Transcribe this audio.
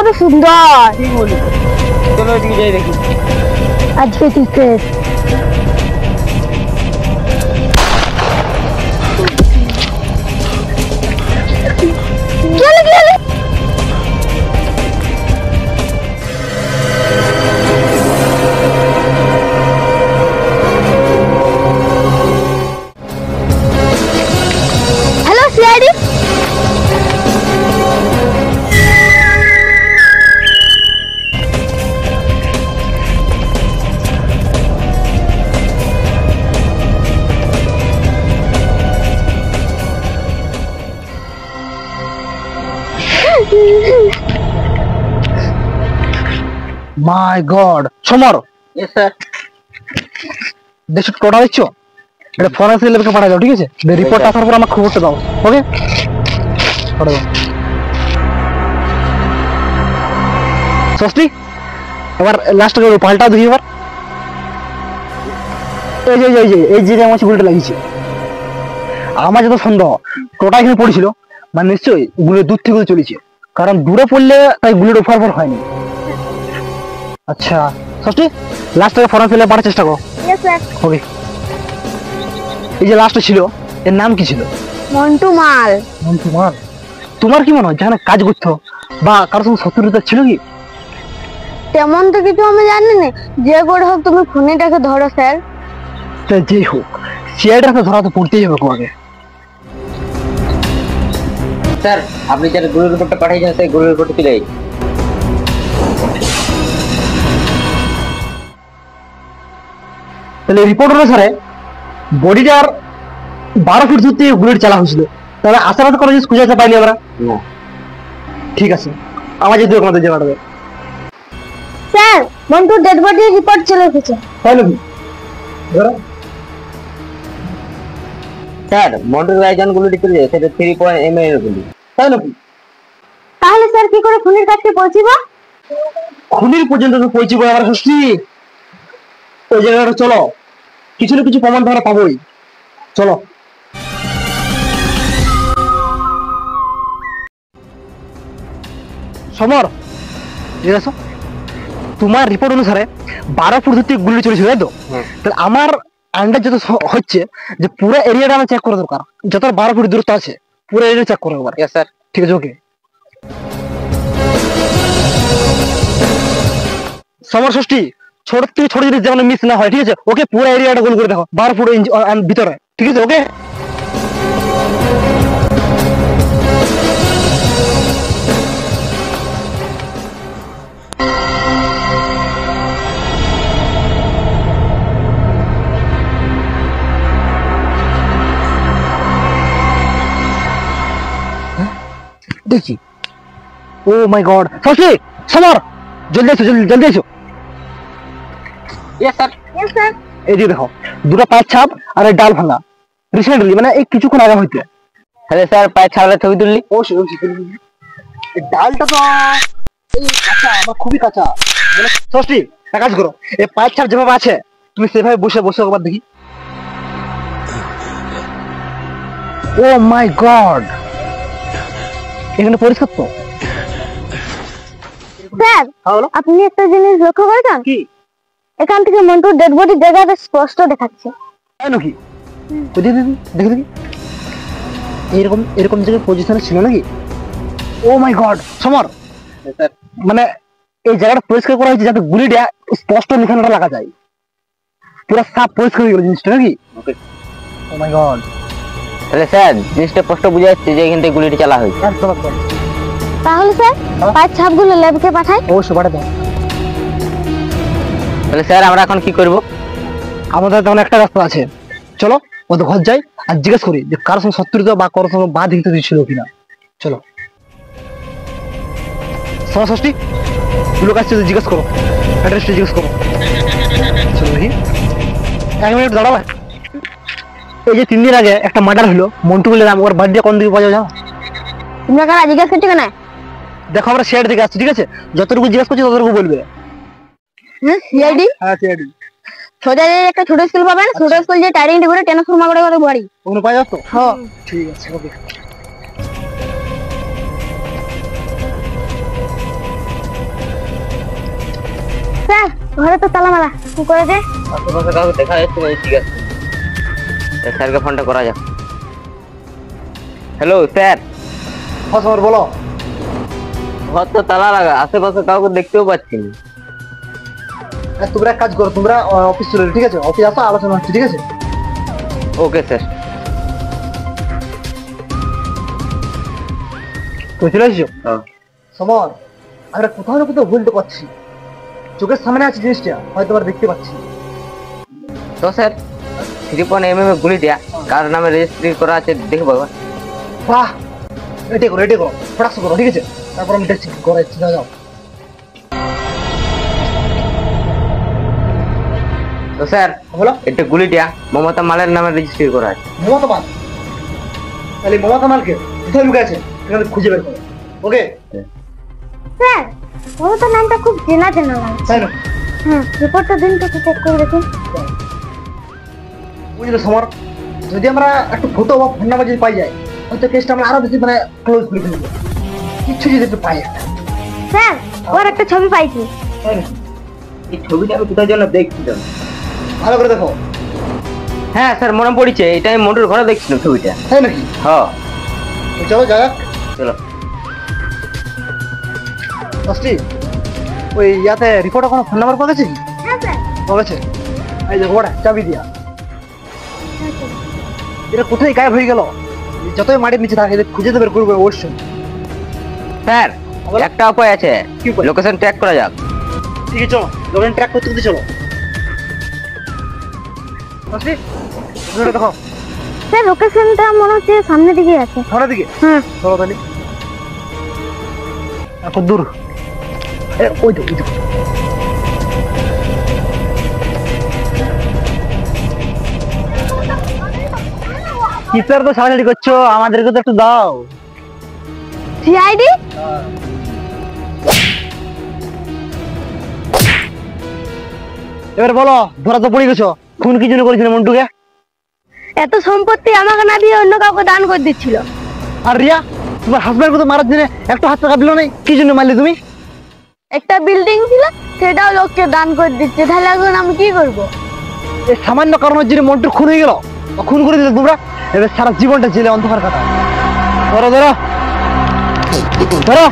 কত সুন্দর। ঠিক বলি, চলো ওইদিকে যাই দেখি। আজকে টিকেট হ্যালো সিআইডি। মাই গড সমর, यस স্যার। দেখছো টোটা দেখছো, এটা ফরেন্সিক ল্যাবকে পাঠাও যাও, ঠিক আছে? রিপোর্ট আসার পর আমার খবরটা দাও, ওকে? পাঠাও। ষষ্ঠী, এবার লাস্ট পাল্টা দেখি এবার। এই যে আমার গুলিটা লাগিয়েছে, আমার যত সন্দেহ টোটা এখানে পড়েছিল, মানে নিশ্চয়ই গুলি দূর থেকে চলেছে, কারণ দূরে পড়লে তাই গুলির ওপর হয়নি। আচ্ছা ষষ্ঠী, লাস্ট থেকে ফরেন্সিক ল্যাব পাঠার চেষ্টা করো। Yes sir. ওকে। এই যে লাস্টে ছিল, এর নাম কি ছিল? মন্টু মাল। মন্টু মাল। তোমার কি মনে হয় যেখানে কাজ করতো বা কারোর সঙ্গে শত্রুতা ছিল কি? তেমন তো কিছু আমি জানি না, যে করে হোক তুমি খুনিটাকে ধরো স্যার। তা যেই হোক, সিআইডিটাকে ধরা তো পড়তেই হবে তোমাকে। স্যার আপনি যারা গুলির রিপোর্টটা পাঠিয়েছেন সেই গুলির রিপোর্টটা চলে যাই। তাহলে রিপোর্ট অনুসারে বডিটার 12 ফুট দূর থেকে বুলেট চালা হয়েছিল, তাহলে আশাবাদ করে যে খুঁজে পাইনি আমরা। না ঠিক আছে, আমার যদি আমাদের জানাটা দেবে। স্যার মন্টুর ডেড বডি রিপোর্ট চলে এসেছে। তাই নাকি? স্যার মন্টুর গায়ে গুলিটি চলে যায়, সেটা 3.0 mm এর গুলি। তাই নাকি? তাহলে স্যার কি করে খুনির কাছে পৌঁছিব? খুনির পর্যন্ত তো পৌঁছিব আমরা ষষ্ঠী। ওই জায়গাটা চলো, কিছু না কিছু প্রমাণ ধরা পাবোই, চলো। সমর, ঠিক আছে, তোমার রিপোর্ট অনুসারে 12 ফুট দূর থেকে গুলি চলেছিল, তাই তো? তাহলে আমার আন্দাজ যত হচ্ছে যে পুরো এরিয়াটা আমার চেক করা দরকার, যত 12 ফুট দূরত্ব আছে পুরো এরিয়া চেক করো একবার। Yes sir. ঠিক আছে, ওকে। সমর ষষ্ঠী, ছোট থেকে ছোট জিনিস যেমন মিস না হয়, ঠিক আছে? ওকে, পুরো এরিয়াটা গোল করে দেখো 12 ফুট ভিতরে, ঠিক আছে? ওকে। দেখি, ও মাই গড, ষষ্ঠী, সমর, জলদি এসো, জলদি এসো। Yes sir. Yes sir. এই যে দেখো, দুটো পায়ের ছাপ আর এই ডাল ভাঙা, রিসেন্টলি মানে এই কিছুক্ষণ আগে হইতে। তাহলে স্যার পায়ে ছাড়লে ছবি তুললি? এই ডালটা তো এই কাঁচা, আমার খুবই কাঁচা। মানে ষষ্ঠী, এক কাজ করো, এই পায়ের ছাপ যেভাবে আছে তুমি সেভাবে বসে বসে একবার দেখি। ও মাই গড, এখানে পরিষ্কার তো। স্যার আপনি একটা জিনিস লক্ষ্য করেছেন কি? এখান থেকে মন্টুর ডেড বডি জায়গাটা স্পষ্ট দেখাচ্ছে। তাই নাকি? দেখি দেখি, এরকম এরকম জায়গায় পজিশনে ছিল নাকি? ও মাই গড সমর, স্যার মানে এই জায়গাটা পরিষ্কার করা হয়েছে যাতে গুলিটা স্পষ্ট নিশানাটা লাগা যায়, পুরো সাফ পরিষ্কার হয়ে গেল জিনিসটা নাকি? ওকে। ও মাই গড। তাহলে স্যার জিনিসটা স্পষ্ট বোঝা যাচ্ছে যে এখান থেকে গুলিটি চালা হয়েছে। তাহলে স্যার পাঁচ ছাপগুলো ল্যাবকে পাঠাই। অবশ্যই পাঠাতে হবে। তাহলে স্যার আমরা এখন কি করব? আমাদের তখন একটা রাস্তা আছে, চলো ওদের ঘর যাই আর জিজ্ঞেস করি যে কারোর সঙ্গে শত্রুতা বা কারোর সঙ্গে বাদ হিংসা ছিল কিনা। চলো ষষ্ঠী, লোক আসছে জিজ্ঞেস করো, অ্যাড্রেসটা জিজ্ঞেস করো। চলো দেখি, 1 মিনিট দাঁড়াও। এই যে 3 দিন আগে একটা মার্ডার হলো, মন্টু বলে নাম, ওর বাড়িটা কোন দিকে পাওয়া যাও? তোমরা কারা জিজ্ঞেস করছো কেন? দেখো আমরা শেয়ার থেকে আসছি, ঠিক আছে? যতটুকু জিজ্ঞেস করছি ততটুকু বলবে। হ্যাঁ সিআইডি। হ্যাঁ সিআইডি। সোজা একটা ছোট স্কুল পাবেন, ছোট স্কুল যে টাইরিং করে ট্রান্সফরমার করে করে বাড়ি ওখানে পাওয়া যাচ্ছে তো? হ্যাঁ ঠিক আছে, ওকে। স্যার ঘরে তো তালা মারা, কি করে যায়? আশেপাশে কাউকে দেখা যাচ্ছে না, ঠিক আছে স্যারকে ফোনটা করা যাক। হ্যালো স্যার, হ্যাঁ সমর বলো। ঘর তো তালা লাগা, আশেপাশে কাউকে দেখতেও পাচ্ছি না। তোমরা এক কাজ করো, তোমরা অফিস চলে এলো, ঠিক আছে? অফিস আসো, আলোচনা হচ্ছে, ঠিক আছে? Okay sir. তো চলে এসছো? সমর, আমরা কোথাও না কোথাও বলতে পারছি, চোখের সামনে আছে জিনিসটা, হয়তো আমরা দেখতে পাচ্ছি। তো স্যার 3.mm গুলিটা কার নামে রেজিস্ট্রি করা আছে দেখবো একবার। বাহ, এটাই করো, এটাই করো, ফটাক্স করো, ঠিক আছে? তারপর আমি দেখছি কি করা যাচ্ছে, যাও। তো স্যার বলো। এটা গুলিটা মমতা মালের নামে রেজিস্ট্রি করা আছে। মমতা মাল? তাহলে মমতা মালকে কোথায় লুকে আছে এখানে খুঁজে বের করো, ওকে? স্যার ও তো নামটা খুব চেনা চেনা লাগছে। তাই না? রিপোর্টটা দিন তো চেক করে দেখুন। বুঝলে সমর, যদি আমরা একটু ফটো বা ফোন নাম্বার যদি পাই যায়, হয়তো কেসটা আমরা আরো বেশি মানে ক্লোজ করে ফেলবো। কিচ্ছু যদি একটু পাই একটা, স্যার ওর একটা ছবি পাইছি। তাই না? এই ছবিটা আমি কোথায় যেন দেখছি তো। ভালো করে দেখো। হ্যাঁ স্যার মনে পড়েছে, এটা আমি মন্টুর ঘরে দেখছিলাম ছবিটা। তাই নাকি? হ্যাঁ তো চলো যা যাক। চলো। দশটি ওই ইয়াতে রিপোর্টে কোনো ফোন নাম্বার পাওয়া গেছে কি? হ্যাঁ স্যার। পাওয়া গেছে? এই যে ওটা চাবি দিয়া, এটা কোথায় গায়েব হয়ে গেল? যতই মাটির নিচে থাকে এদের খুঁজে তো বের করবো অবশ্যই। স্যার একটা উপায় আছে, কি উপায়? লোকেশন ট্র্যাক করা যাক। ঠিক আছে চলো, লোকেশন ট্র্যাক করতে করতে চলো। দশটি ওটা দেখো, স্যার লোকেশনটা মনে হচ্ছে সামনের দিকে আছে। সামনের দিকে। হুম। চলো তাহলে। কত দূর? ওই তো, ওই তো। কিসের তো সারাসারি করছো, আমাদেরকে তো একটু দাও। সিআইডি? এবার বলো, ধরা তো পড়ে গেছো, খুন কি জন্য করেছিল মন্টুকে? এত সম্পত্তি আমাকে না দিয়ে অন্য কাউকে দান করে দিচ্ছিল। আর রিয়া, তোমার হাজবেন্ডকে তো মারার জন্য একটু হাত টাকা দিল নাই, কি জন্য মারলে তুমি? একটা বিল্ডিং ছিল সেটাও লোককে দান করে দিচ্ছে, তাহলে এখন আমি কি করব? এই সামান্য কারণের জন্য মন্টুর খুন হয়ে গেল, খুন করে দিলে তোমরা, এবার সারা জীবনটা জেলে অন্ধকার কাটা। ধরো ধরো ধরো।